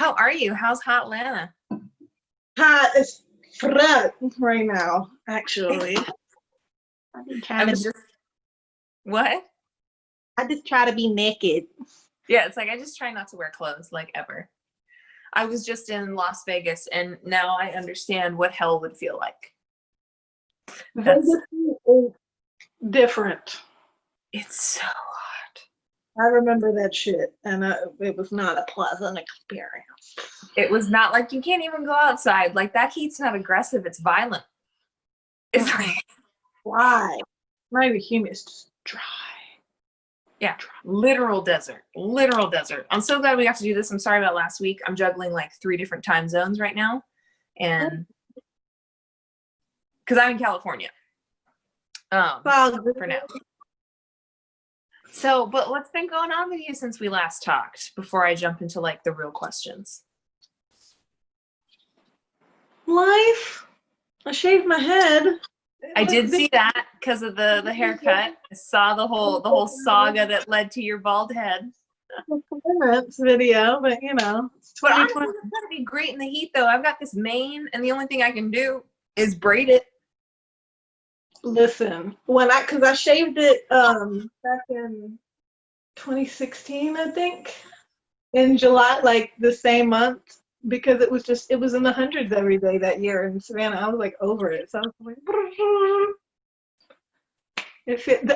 How are you? How's Hot Atlanta? Hot as fuck right now, actually. I've been I trying was to, just what? I just try to be naked. Yeah, it's like I just try not to wear clothes like ever. I was just in Las Vegas and now I understand what hell would feel like. That's Vegas is different. it's so hot. I remember that shit, and it was not a pleasant experience. It was not like you can't even go outside. Like that heat's not aggressive, it's violent. It's like Why? Not even humid, it's just dry. yeah, literal desert. Literal desert. I'm so glad we got to do this. I'm sorry about last week. I'm juggling like 3 different time zones right now. And because I'm in California. For now. So, but what's been going on with you since we last talked before I jump into like the real questions? Life. I shaved my head. I did see that because of the haircut. I saw the whole saga that led to your bald head. Video, but you know, it's But honestly, 2020. it's gonna be great in the heat though. I've got this mane and the only thing I can do is braid it. Listen, because I shaved it back in 2016, I think, in July, like the same month, because it was in the hundreds every day that year in Savannah. I was like over it, so I was like,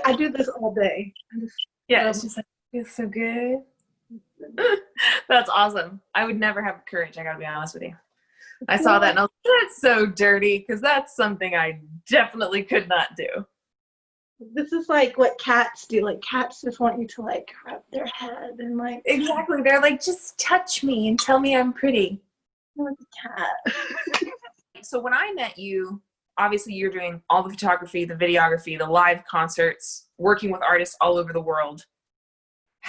I do this all day. Yeah, it's just like feels so good. That's awesome. I would never have the courage, I gotta be honest with you. I saw that and I was like, that's so dirty, because that's something I definitely could not do. This is like what cats do. Like cats just want you to like rub their head and like Exactly. They're like, just touch me and tell me I'm pretty. like a cat. So when I met you, obviously you're doing all the photography, the videography, the live concerts, working with artists all over the world.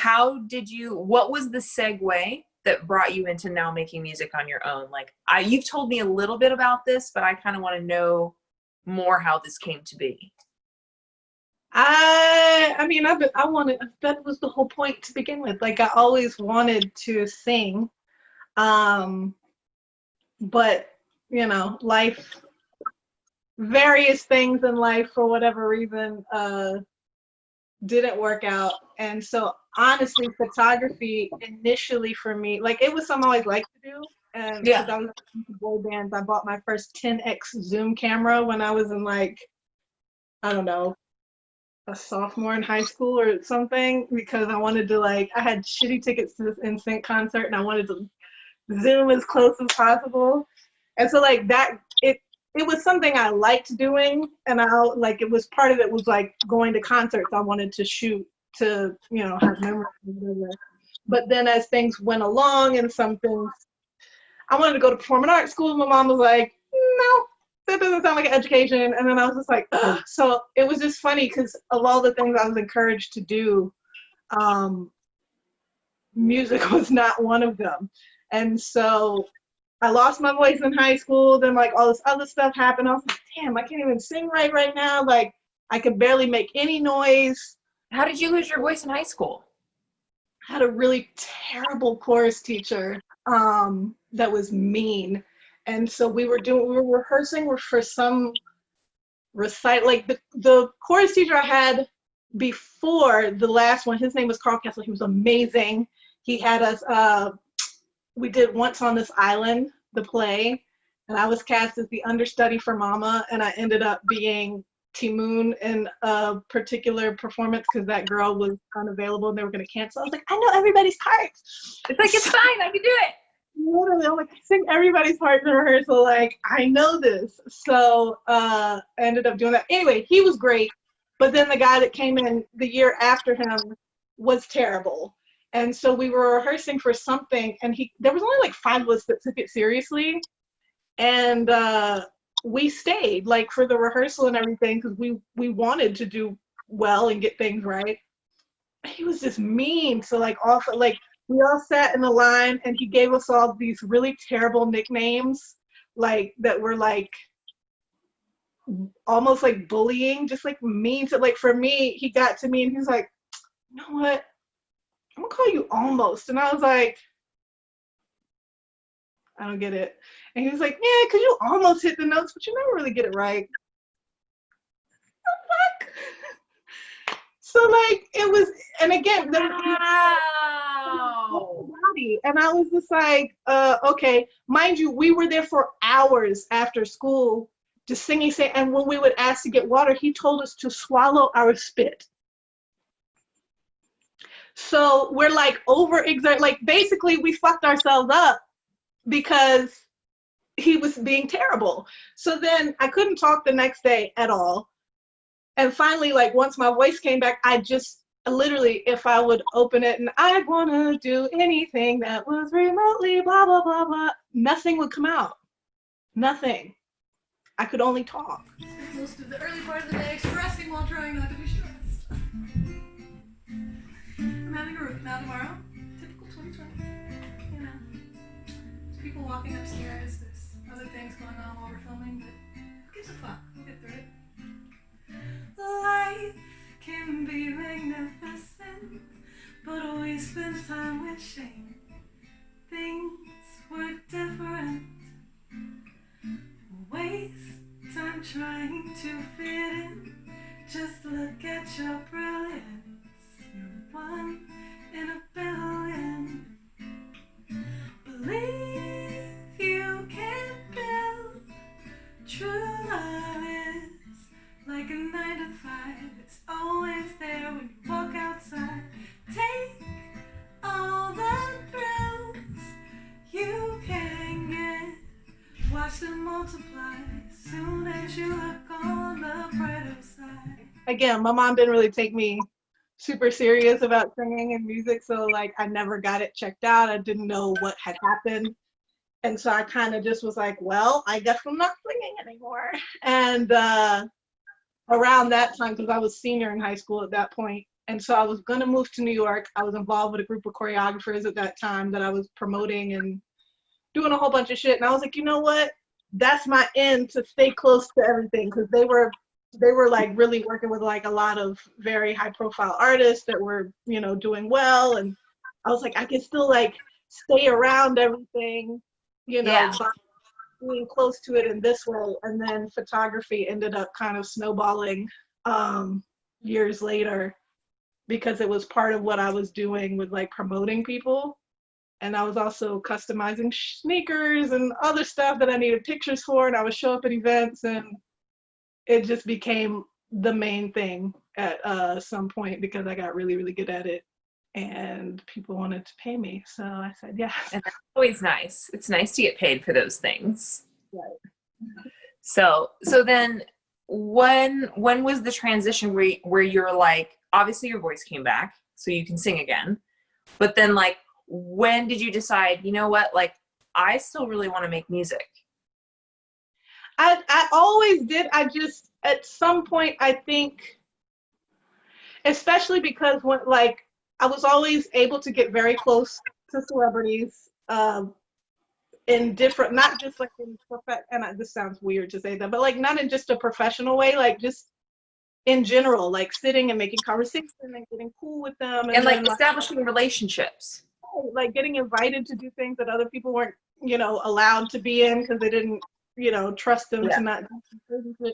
What was the segue that brought you into now making music on your own? Like you've told me a little bit about this, but I kind of want to know more how this came to be. I mean, that was the whole point to begin with. Like I always wanted to sing. But you know, various things in life for whatever reason, didn't work out. And so honestly, photography initially for me, like it was something I always liked to do. And because I was into boy bands, I bought my first 10x zoom camera when I was in like, I don't know, a sophomore in high school or something, because I wanted to I had shitty tickets to this NSYNC concert and I wanted to zoom as close as possible. And so like that, it was something I liked doing, and it was part of it was like going to concerts. I wanted to shoot to, you know, have memories and whatever. But then as things went along and some things, I wanted to go to performing arts school. My mom was like, no, that doesn't sound like an education. And then I was just like, ugh. So it was just funny because of all the things I was encouraged to do, music was not one of them. And so I lost my voice in high school. Then like all this other stuff happened. I was like, damn, I can't even sing right now. Like I could barely make any noise. How did you lose your voice in high school? I had a really terrible chorus teacher that was mean. And so we were rehearsing for some recite, like the chorus teacher I had before the last one, his name was Carl Kessler. He was amazing. He had us, we did Once on This Island, the play, and I was cast as the understudy for Mama, and I ended up being Timoon in a particular performance because that girl was unavailable and they were going to cancel. I was like, I know everybody's parts. It's like, it's fine, I can do it. Literally, I'm like, I sing everybody's part in rehearsal, like, I know this. So I ended up doing that. Anyway, he was great, but then the guy that came in the year after him was terrible. And so we were rehearsing for something, and there was only like 5 of us that took it seriously. And we stayed like for the rehearsal and everything because we wanted to do well and get things right. He was just mean. So like also like we all sat in the line and he gave us all these really terrible nicknames, like that were like almost like bullying, just like mean. So like for me, he got to me and he's like, you know what? I'm gonna call you Almost. And I was like, I don't get it. And he was like, yeah, because you almost hit the notes, but you never really get it right. What the fuck? So like it was, and again, there Wow. and I was just like, okay, mind you, we were there for hours after school just singing, and when we would ask to get water, he told us to swallow our spit. So we're like like basically we fucked ourselves up because he was being terrible. So then I couldn't talk the next day at all. And finally, like once my voice came back, I just literally, if I would open it and I wanna do anything that was remotely blah, blah, blah, blah, nothing would come out. Nothing. I could only talk. Most of the early part of the day expressing while trying not to be stressed. I'm having a root canal tomorrow. Typical 2020. You know. There's people walking upstairs. There's other things going on while we're filming, but who gives a fuck? We'll get through it. Life can be magnificent, but we spend time with shame. Things were different. Waste time trying to fit in. Just look at your brilliance. You're one in a billion. Believe you can build. True love is like a 9 to 5. It's always there when you walk outside. Take all the thrills you can get. Watch them multiply soon as you look on the brighter side. Again, my mom didn't really take me super serious about singing and music, so like I never got it checked out. I didn't know what had happened. And so I kind of just was like, well, I guess I'm not singing anymore. And around that time, because I was senior in high school at that point, and so I was going to move to New York. I was involved with a group of choreographers at that time that I was promoting and doing a whole bunch of shit. And I was like, you know what? That's my end to stay close to everything, because they were like really working with like a lot of very high profile artists that were, you know, doing well. And I was like, I can still like stay around everything, you know, by being close to it in this way. And then photography ended up kind of snowballing years later, because it was part of what I was doing with like promoting people. And I was also customizing sneakers and other stuff that I needed pictures for, and I would show up at events, and it just became the main thing at some point, because I got really, really good at it and people wanted to pay me. So I said, yes. And that's always nice. It's nice to get paid for those things. Right. So then when was the transition where you're like, obviously your voice came back so you can sing again, but then like, when did you decide, you know what, like I still really want to make music? I always did. I just, at some point, I think, especially because when, like, I was always able to get very close to celebrities in different, not just like in, this sounds weird to say that, but like not in just a professional way, like just in general, like sitting and making conversation and getting cool with them. And like establishing relationships. Like getting invited to do things that other people weren't, you know, allowed to be in because they didn't, you know, trust them to not do it.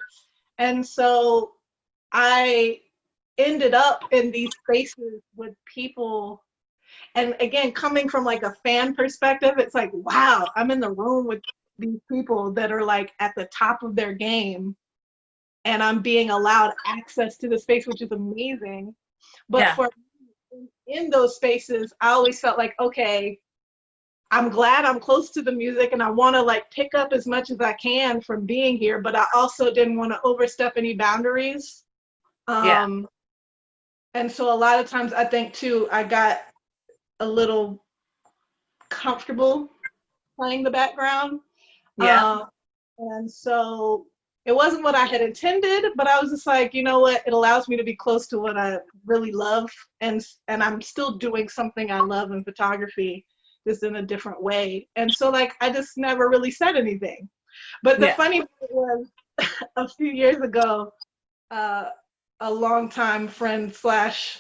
And so I ended up in these spaces with people, and again, coming from like a fan perspective, it's like, wow, I'm in the room with these people that are like at the top of their game, and I'm being allowed access to the space, which is amazing. But for in those spaces, I always felt like, okay, I'm glad I'm close to the music and I want to like pick up as much as I can from being here, but I also didn't want to overstep any boundaries. And so a lot of times I think too, I got a little comfortable playing the background. And so it wasn't what I had intended, but I was just like, you know what, it allows me to be close to what I really love, and I'm still doing something I love in photography, just in a different way. And so like I just never really said anything. But the funny thing was, a few years ago, a longtime friend slash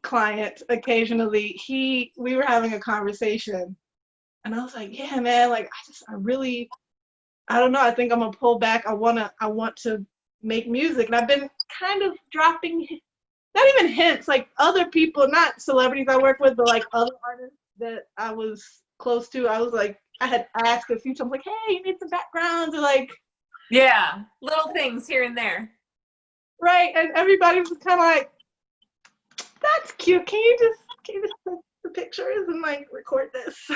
client, occasionally, we were having a conversation, And I was like, yeah, man, like I don't know. I think I'm gonna pull back. I want to make music. And I've been kind of dropping, not even hints, like other people, not celebrities I work with, but like other artists that I was close to. I was like, I had asked a few times, like, hey, you need some backgrounds, or like, yeah, little things here and there. Right. And everybody was kind of like, that's cute. Can you just take the pictures and like record this?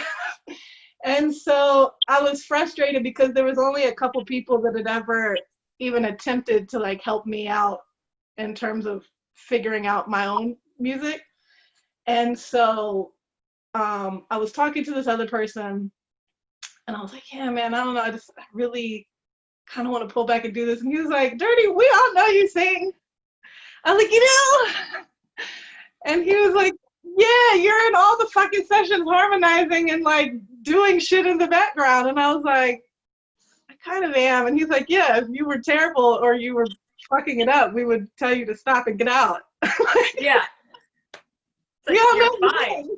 And so I was frustrated because there was only a couple people that had ever even attempted to like help me out in terms of figuring out my own music. And so I was talking to this other person and I was like, yeah, man, I don't know. I really kind of want to pull back and do this. And he was like, Dirty, we all know you sing. I was like, you know? And he was like, yeah, you're in all the fucking sessions harmonizing and like doing shit in the background. And I was like, I kind of am. And he's like, yeah, if you were terrible or you were fucking it up, we would tell you to stop and get out. Yeah. Like, yeah, you're man, fine.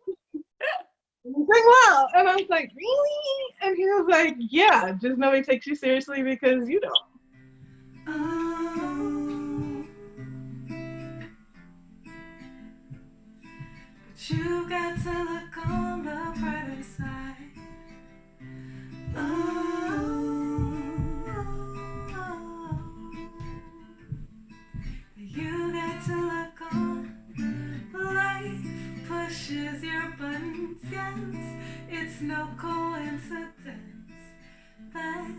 you sing well. And I was like, really? And he was like, yeah, just nobody takes you seriously because you don't. But you got to look on the brighter side. You got to look on. Life pushes your buttons, yes. It's no coincidence that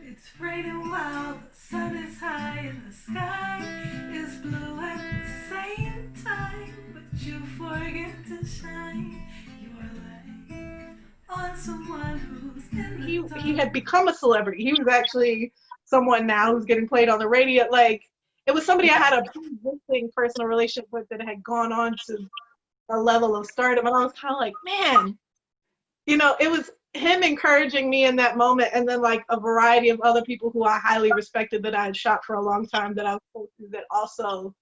it's raining while the sun is high and the sky is blue at the same time. But you forget to shine your light on someone who's in the dark. He had become a celebrity. He was actually someone now who's getting played on the radio. Like, it was somebody I had a pre-existing personal relationship with that had gone on to a level of stardom. And I was kind of like, man, you know, it was him encouraging me in that moment. And then like a variety of other people who I highly respected that I had shot for a long time that I was close to, that also,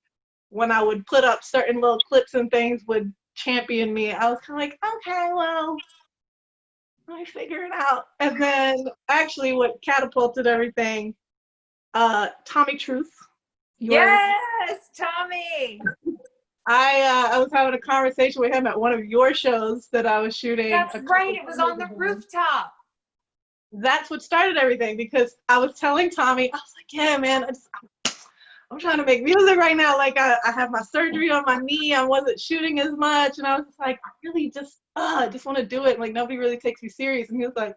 when I would put up certain little clips and things, would champion me. I was kind of like, okay, well, let me figure it out. And then actually what catapulted everything, Tommy Truth. Yes, Tommy. I was having a conversation with him at one of your shows that I was shooting. That's right. It was on the rooftop. That's what started everything, because I was telling Tommy, I was like, yeah, man, I'm trying to make music right now. Like I have my surgery on my knee. I wasn't shooting as much. And I was just like, I really just want to do it. Like nobody really takes me serious. And he was like,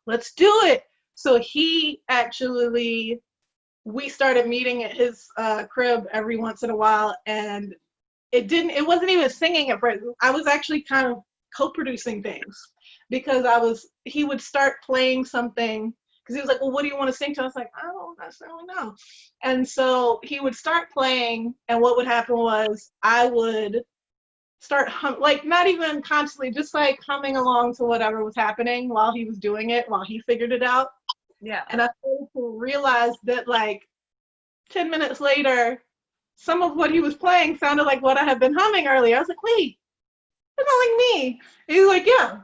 let's do it. So he actually, we started meeting at his crib every once in a while, and it wasn't even singing at first. I was actually kind of co-producing things, because he would start playing something, because he was like, well, what do you want to sing to? I was like, I don't necessarily know. And so he would start playing, and what would happen was I would start like not even constantly, just like humming along to whatever was happening while he was doing it, while he figured it out. Yeah. And I started to realize that like 10 minutes later, some of what he was playing sounded like what I had been humming earlier. I was like, wait, it's not like me. And he was like, yeah.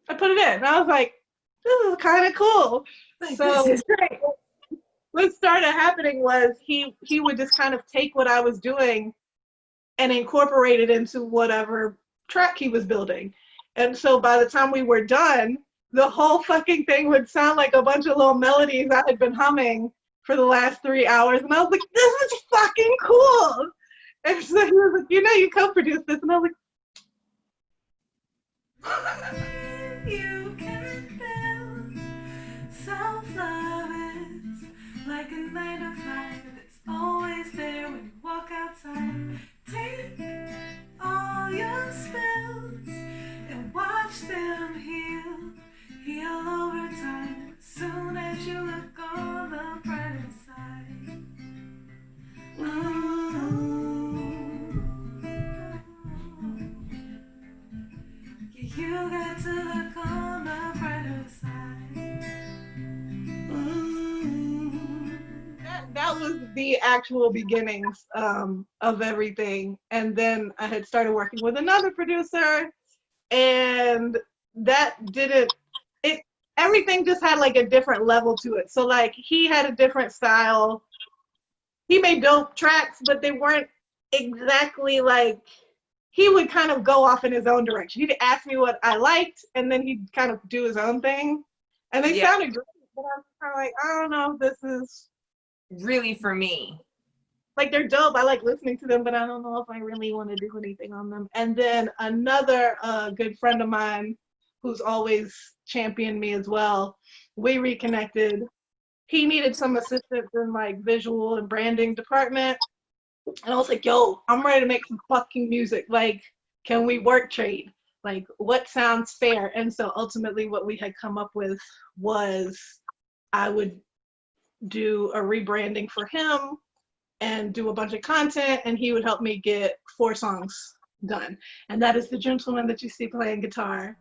I put it in. And I was like, this is kind of cool. So this is great. What started happening was he would just kind of take what I was doing and incorporate it into whatever track he was building. And so by the time we were done, the whole fucking thing would sound like a bunch of little melodies I had been humming for the last 3 hours. And I was like, this is fucking cool. And so he was like, you know, you co-produced this. And I was like, You can build self-love is like a 9 to 5. It's always there when you walk outside. Take all your spills and watch them heal over time. As soon as you look on the brighter side. You got to look on the brighter side. that was the actual beginnings of everything. And then I had started working with another producer, and that didn't, it, everything just had like a different level to it. So like he had a different style. He made dope tracks, but they weren't exactly like, he would kind of go off in his own direction. He'd ask me what I liked, and then he'd kind of do his own thing. And they sounded great, but I was kind of like, I don't know if this is really for me. Like, they're dope. I like listening to them, but I don't know if I really want to do anything on them. And then another good friend of mine who's always championed me as well, we reconnected. He needed some assistance in like visual and branding department. And I was like, yo, I'm ready to make some fucking music. Like, can we work trade? Like, what sounds fair? And so ultimately what we had come up with was I would do a rebranding for him and do a bunch of content, and he would help me get 4 songs done. And that is the gentleman that you see playing guitar.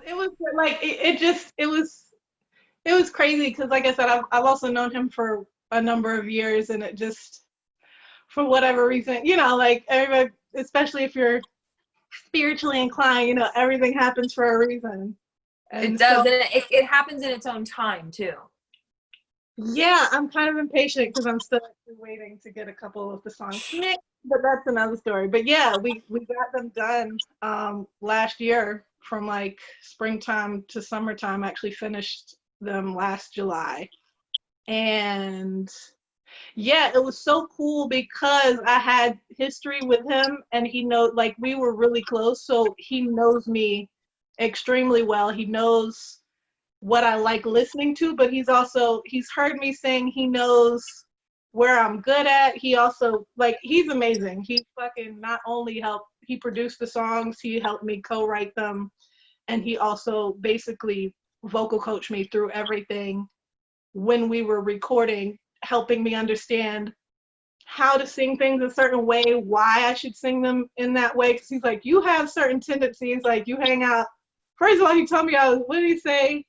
It was like it was crazy because, like I said, I've also known him for a number of years, and it just, for whatever reason, you know, like everybody, especially if you're spiritually inclined, you know, everything happens for a reason. And it does, and it happens in its own time too. Yeah, I'm kind of impatient because I'm still waiting to get a couple of the songs mixed, but that's another story. But yeah, we got them done last year, from like springtime to summertime. I actually finished them last July. And yeah, it was so cool because I had history with him, and he knows, like, we were really close, so he knows me extremely well. He knows what I like listening to, but he's heard me sing. He knows where I'm good at. He also, like, he's amazing. He fucking not only he produced the songs, he helped me co-write them, and he also basically vocal coached me through everything when we were recording, helping me understand how to sing things a certain way, why I should sing them in that way. Because he's like, you have certain tendencies, like you hang out. First of all, he told me, what did he say?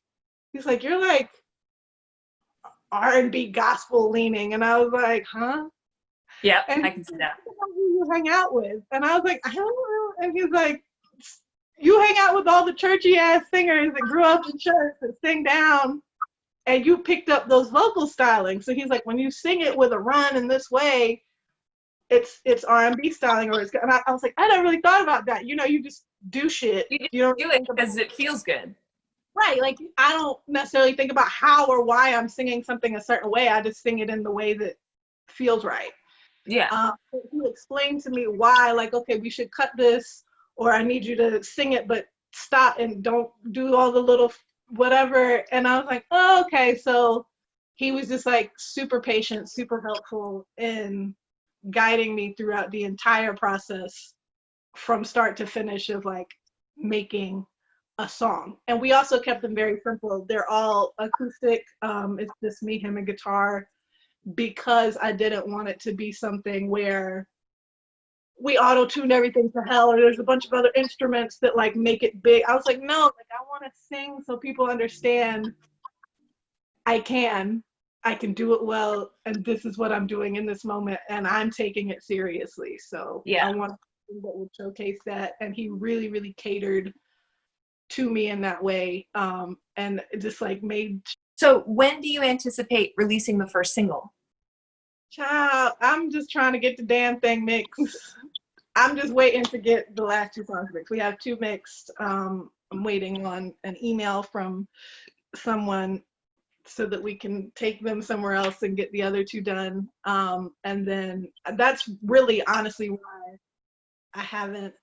He's like, you're like R&B gospel leaning. And I was like, huh? Yeah, and I can see that. Who you hang out with? And I was like, I don't know. And he's like, you hang out with all the churchy ass singers that grew up in church that sing down, and you picked up those vocal styling. So he's like, when you sing it with a run in this way, it's R&B styling, or and I was like, I never really thought about that. You know, you just do shit. You don't do it because it feels good. Right, like I don't necessarily think about how or why I'm singing something a certain way. I just sing it in the way that feels right. Yeah. He explained to me why, like, okay, we should cut this, or I need you to sing it, but stop and don't do all the little whatever. And I was like, oh, okay. So he was just like super patient, super helpful in guiding me throughout the entire process from start to finish of like making a song. And we also kept them very simple. They're all acoustic. It's just me, him, and guitar, because I didn't want it to be something where we auto-tune everything to hell, or there's a bunch of other instruments that like make it big. I was like, no, like I want to sing so people understand I can do it well, and this is what I'm doing in this moment, and I'm taking it seriously. So yeah, I want something that would showcase that. And he really, really catered to me in that way, and it just like made. So when do you anticipate releasing the first single? Child, I'm just trying to get the damn thing mixed. I'm just waiting to get the last 2 songs mixed. We have 2 mixed. I'm waiting on an email from someone so that we can take them somewhere else and get the other 2 done. And then that's really honestly why I haven't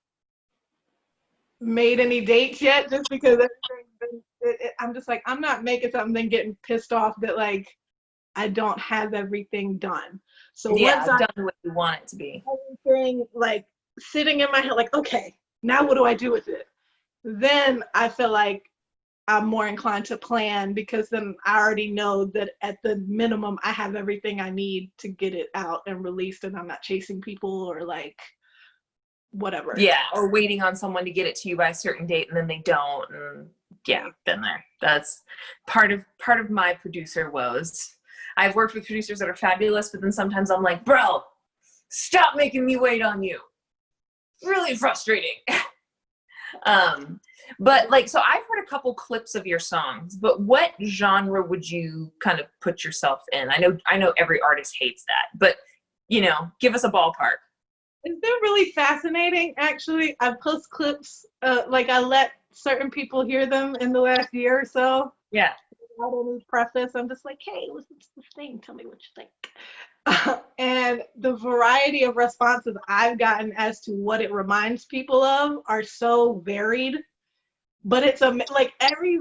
made any dates yet, just because everything's been I'm just like, I'm not making something then getting pissed off that like I don't have everything done. So once I've done what you want it to be. Everything like sitting in my head, like, okay, now what do I do with it? Then I feel like I'm more inclined to plan, because then I already know that at the minimum I have everything I need to get it out and released, and I'm not chasing people or like whatever. Yeah, or waiting on someone to get it to you by a certain date and then they don't. And yeah, been there. That's part of my producer woes. I've worked with producers that are fabulous, but then sometimes I'm like, bro, stop making me wait on you. Really frustrating. But like, so I've heard a couple clips of your songs, but what genre would you kind of put yourself in? I know every artist hates that, but you know, give us a ballpark. It's been really fascinating, actually. I post clips, like I let certain people hear them in the last year or so. Yeah. Without any preface, I'm just like, hey, listen to this thing, tell me what you think. And the variety of responses I've gotten as to what it reminds people of are so varied. But it's like every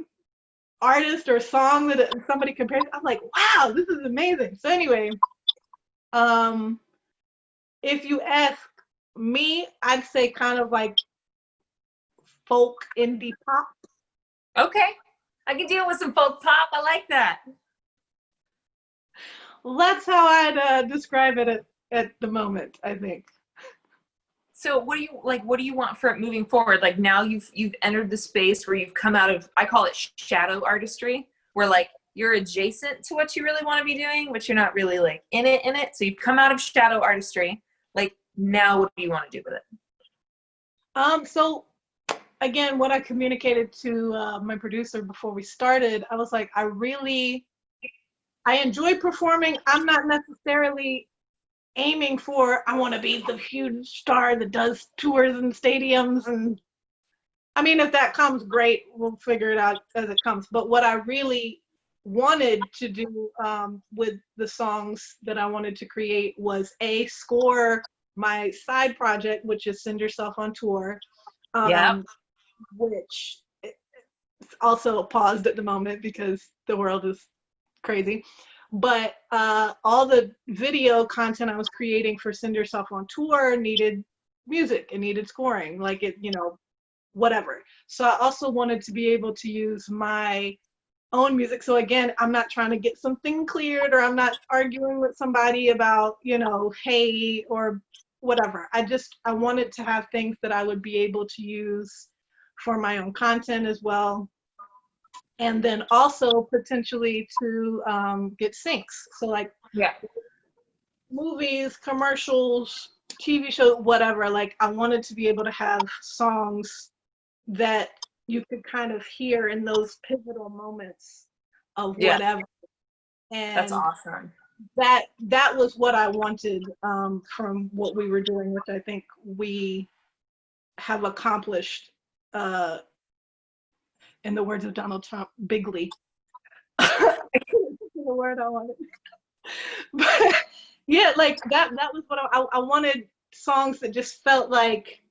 artist or song that somebody compares, I'm like, wow, this is amazing. So anyway, if you ask me, I'd say kind of like folk indie pop. Okay. I can deal with some folk pop. I like that. Well, that's how I'd describe it at the moment, I think. So what do you want for it moving forward? Like now you've entered the space where you've come out of, I call it shadow artistry, where like you're adjacent to what you really want to be doing, but you're not really like in it. So you've come out of shadow artistry. Like now what do you want to do with it? So again, what I communicated to my producer before we started, I was like, I enjoy performing. I'm not necessarily aiming for, I want to be the huge star that does tours and stadiums. And I mean, if that comes, great, we'll figure it out as it comes. But what I really wanted to do with the songs that I wanted to create was score my side project, which is Send Yourself on Tour, which also paused at the moment because the world is crazy. But all the video content I was creating for Send Yourself on Tour needed music, it needed scoring, like it, you know, whatever. So I also wanted to be able to use my own music. So again, I'm not trying to get something cleared, or I'm not arguing with somebody about, you know, hey, or whatever. I wanted to have things that I would be able to use for my own content as well. And then also potentially to get syncs. So like movies, commercials, TV shows, whatever. Like I wanted to be able to have songs that you could kind of hear in those pivotal moments of whatever. And that's awesome. That was what I wanted from what we were doing, which I think we have accomplished. In the words of Donald Trump, bigly. I couldn't think of the word I wanted. But yeah, like that was what I wanted, songs that just felt like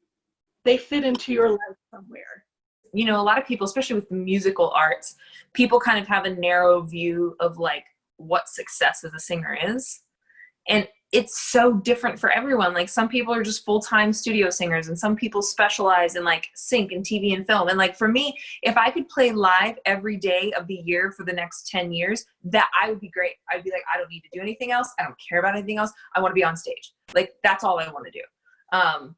they fit into your life somewhere. You know, a lot of people, especially with the musical arts, people kind of have a narrow view of like what success as a singer is. And it's so different for everyone. Like some people are just full-time studio singers, and some people specialize in like sync and TV and film. And like for me, if I could play live every day of the year for the next 10 years, that I would be great. I'd be like, I don't need to do anything else. I don't care about anything else. I want to be on stage. Like that's all I want to do.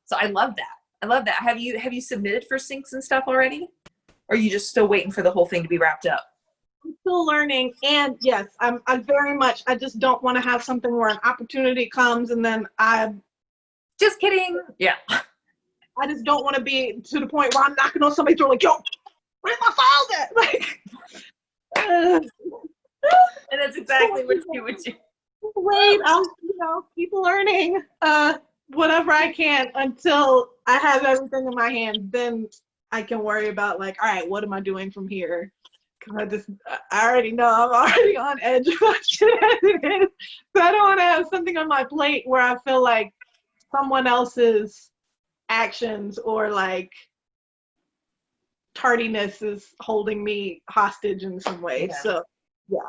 So I love that. I love that. Have you submitted for syncs and stuff already? Or are you just still waiting for the whole thing to be wrapped up? I'm still learning, and yes, I'm very much, I just don't want to have something where an opportunity comes and then just kidding. Yeah. I just don't want to be to the point where I'm knocking on somebody's door like, yo, where's my files at? Like, and that's exactly what you would do. Wait, I'll keep learning whatever I can until I have everything in my hand. Then I can worry about like, all right, what am I doing from here? Because I already know I'm already on edge of my shit as it is. So I don't want to have something on my plate where I feel like someone else's actions or like tardiness is holding me hostage in some way. Yeah. So yeah.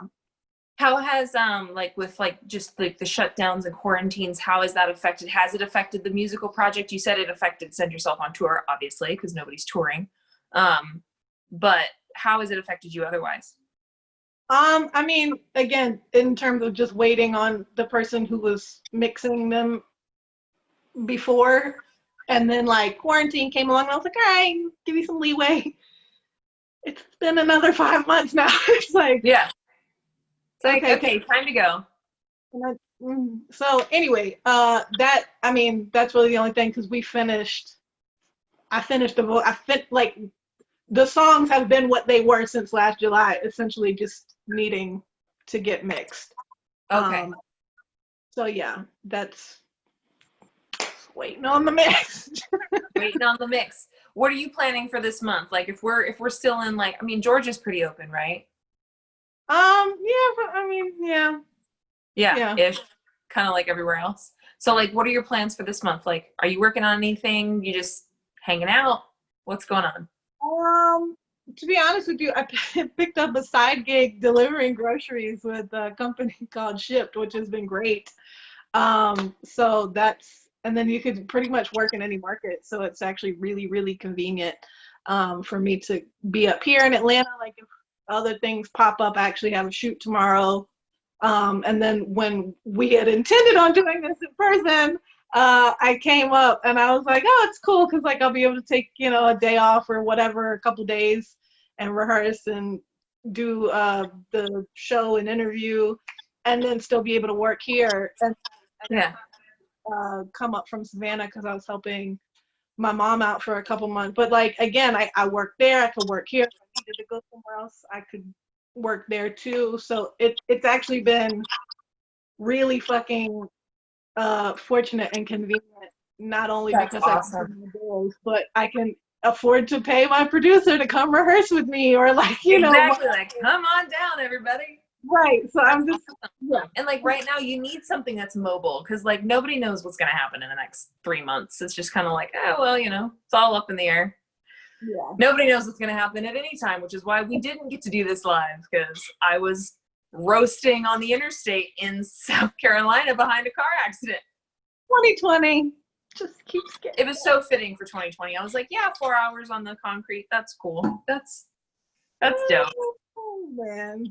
How has like with like just like the shutdowns and quarantines, how has that affected? Has it affected the musical project? You said it affected Send Yourself on Tour, obviously, because nobody's touring. But how has it affected you otherwise? I mean, again, in terms of just waiting on the person who was mixing them before, and then like quarantine came along, and I was like, all right, give me some leeway. It's been another 5 months now. It's like, Yeah. It's like, okay, time to go. So anyway, that's really the only thing, because I finished like the songs have been what they were since last July, essentially just needing to get mixed. Okay. So yeah, that's waiting on the mix. Waiting on the mix. What are you planning for this month? Like if we're still in like, I mean, Georgia's pretty open, right? Yeah, but I mean, yeah. Yeah. Ish. Kind of like everywhere else. So like, what are your plans for this month? Like, are you working on anything? You just hanging out? What's going on? To be honest with you, I picked up a side gig delivering groceries with a company called Shipped, which has been great. So and then you could pretty much work in any market. So it's actually really, really convenient for me to be up here in Atlanta. Like if other things pop up, I actually have a shoot tomorrow. And then when we had intended on doing this in person, I came up and I was like, oh, it's cool, because like I'll be able to take, a day off or whatever, a couple days, and rehearse and do the show and interview, and then still be able to work here and Yeah. come up from Savannah, because I was helping my mom out for a couple months. But like again, I work there, I could work here. If I needed to go somewhere else, I could work there too. So it's actually been really fucking fortunate and convenient, not only That's because awesome. I can pay my bills, but I can afford to pay my producer to come rehearse with me, or like, Exactly. Like, come on down, everybody. Right. So I'm just, yeah. And like right now you need something that's mobile, because like nobody knows what's going to happen in the next 3 months. It's just kind of like, oh, well, it's all up in the air. Yeah. Nobody knows what's going to happen at any time, which is why we didn't get to do this live, because I was roasting on the interstate in South Carolina behind a car accident. 2020 just keeps getting. It was so fitting for 2020. I was like, yeah, 4 hours on the concrete. That's cool. That's dope. Oh, man.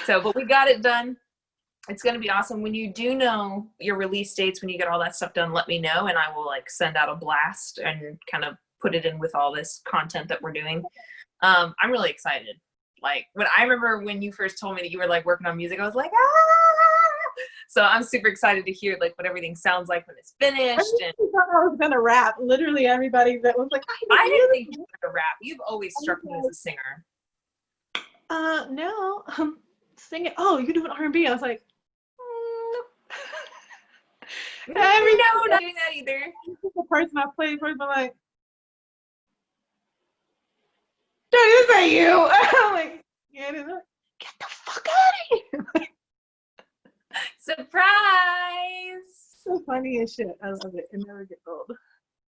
So, but we got it done. It's going to be awesome. When you do know your release dates, when you get all that stuff done, let me know, and I will like send out a blast and kind of put it in with all this content that we're doing. I'm really excited. Like when I remember when you first told me that you were like working on music, I was like, ah! So I'm super excited to hear like what everything sounds like when it's finished. I thought I was gonna rap. Literally everybody that was like, I didn't think you were gonna rap. You've always struck me as a singer. No, singing. Oh, you do an R&B. I was like, No, not doing that either. The person I played for, but like, dude, this ain't you. I'm like, yeah, get the fuck out of here. Surprise! So funny as shit. I love it. It never gets old.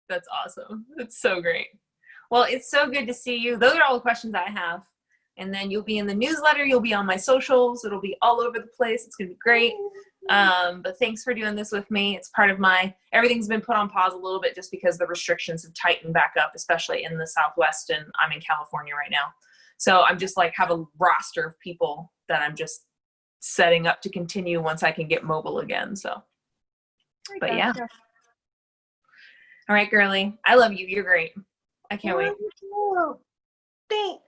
That's awesome. That's so great. Well, it's so good to see you. Those are all the questions I have. And then you'll be in the newsletter. You'll be on my socials. It'll be all over the place. It's going to be great. But thanks for doing this with me. It's part of everything's been put on pause a little bit just because the restrictions have tightened back up, especially in the Southwest, and I'm in California right now. So I'm just like have a roster of people that I'm just setting up to continue once I can get mobile again. So, but yeah. All right, girly. I love you. You're great. I can't wait. Thanks.